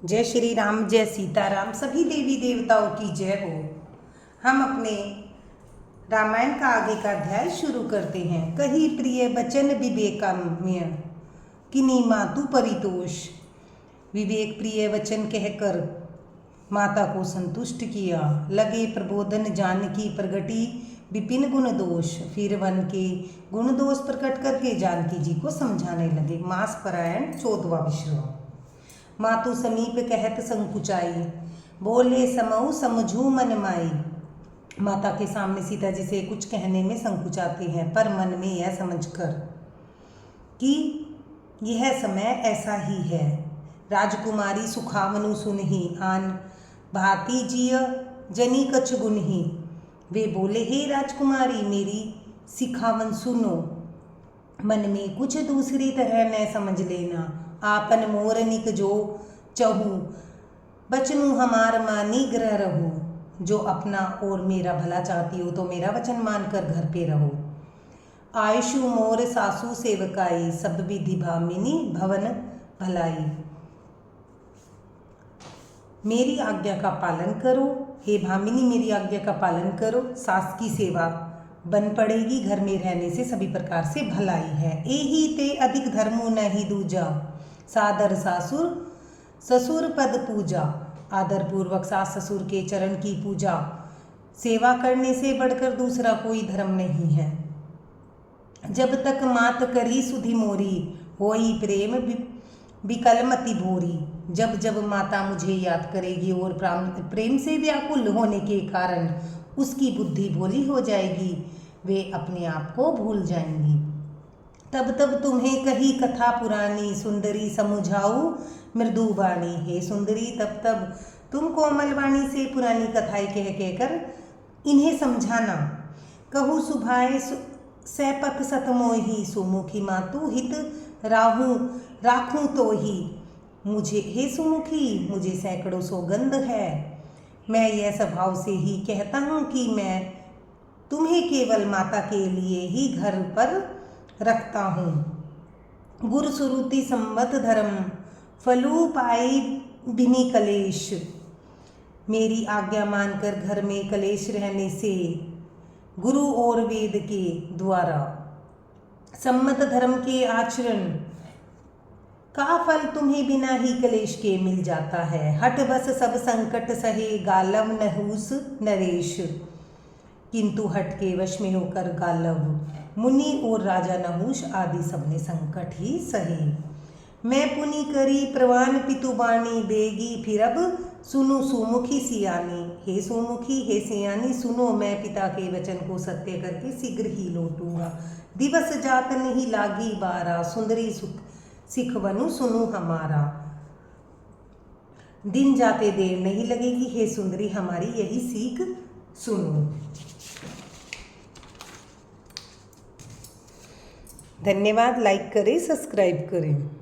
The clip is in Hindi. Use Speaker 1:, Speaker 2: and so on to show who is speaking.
Speaker 1: जय श्री राम, जय सीताराम, सभी देवी देवताओं की जय हो। हम अपने रामायण का आगे का अध्याय शुरू करते हैं। कही प्रिय वचन विवेकाम्य किन्हीं मातु परितोष। विवेक प्रिय वचन कहकर माता को संतुष्ट किया। लगे प्रबोधन जानकी प्रगटी विपिन गुण दोष। फिर वन के गुण दोष प्रकट करके जानकी जी को समझाने लगे। मास परायण 14वां विश्राम। मातु समीप कहत संकुचाई, बोले समऊ समझू मन माई। माता के सामने सीता जी से कुछ कहने में संकुचाते हैं, पर मन में यह समझकर कि यह समय ऐसा ही है। राजकुमारी सुखावनु सुनहि, आन भांति जिय जनी कछ गुनहि। वे बोले, हे राजकुमारी मेरी सिखावन सुनो, मन में कुछ दूसरी तरह न समझ लेना। आपन मोरनिक जो चहूँ, बचनू हमार मानी ग्रह रहो। जो अपना और मेरा भला चाहती हो तो मेरा वचन मानकर घर पे रहो। आयुषु मोर सासू सेवकाई, सब विधि भामिनी भवन भलाई। मेरी आज्ञा का पालन करो, हे भामिनी मेरी आज्ञा का पालन करो। सास की सेवा बन पड़ेगी, घर में रहने से सभी प्रकार से भलाई है। एही ते अधिक धर्मो नहीं दूजा, सादर सासुर ससुर पद पूजा। आदर पूर्वक सास ससुर के चरण की पूजा, सेवा करने से बढ़कर दूसरा कोई धर्म नहीं है। जब तक मात करी सुधि मोरी, होई प्रेम विकल मति भोरी। जब जब माता मुझे याद करेगी और प्रेम से व्याकुल होने के कारण उसकी बुद्धि भोली हो जाएगी, वे अपने आप को भूल जाएंगी। तब तब तुम्हें कही कथा पुरानी, सुंदरी समझाऊ मृदु वाणी। हे सुंदरी, तब तब तुम कोमल वाणी से पुरानी कथाएं कह कहकर इन्हें समझाना। कहूँ सुभाए सैपक सतमोही, सुमुखी मातु हित राखूं तो ही। मुझे हे सुमुखी, मुझे सैकड़ों सौगंध है। मैं यह स्वभाव से ही कहता हूँ कि मैं तुम्हें केवल माता के लिए ही घर पर रखता हूँ। गुरु सुरुति संवत धर्म, फलू पाई बिनी कलेश। मेरी आज्ञा मानकर घर में कलेश रहने से गुरु और वेद के द्वारा सम्मत धर्म के आचरण का फल तुम्हें बिना ही कलेश के मिल जाता है। हट बस सब संकट सहे, गालव नहुस नरेश। किंतु हट के वश में होकर गालव मुनि और राजा नहुष आदि सबने संकट ही सहे। मैं पुनि करी प्रवान पितुबानी, बेगी फिर अब सुनो सुमुखी सियानी। हे सुमुखी, हे सियानी, सुनो मैं पिता के वचन को सत्य करके शीघ्र ही लौटूंगा। दिवस जात नहीं लागी बारा, सुंदरी सिखवनु सुनु हमारा। दिन जाते देर नहीं लगेगी, हे सुंदरी हमारी यही सीख सुनो। धन्यवाद। लाइक करें, सब्सक्राइब करें।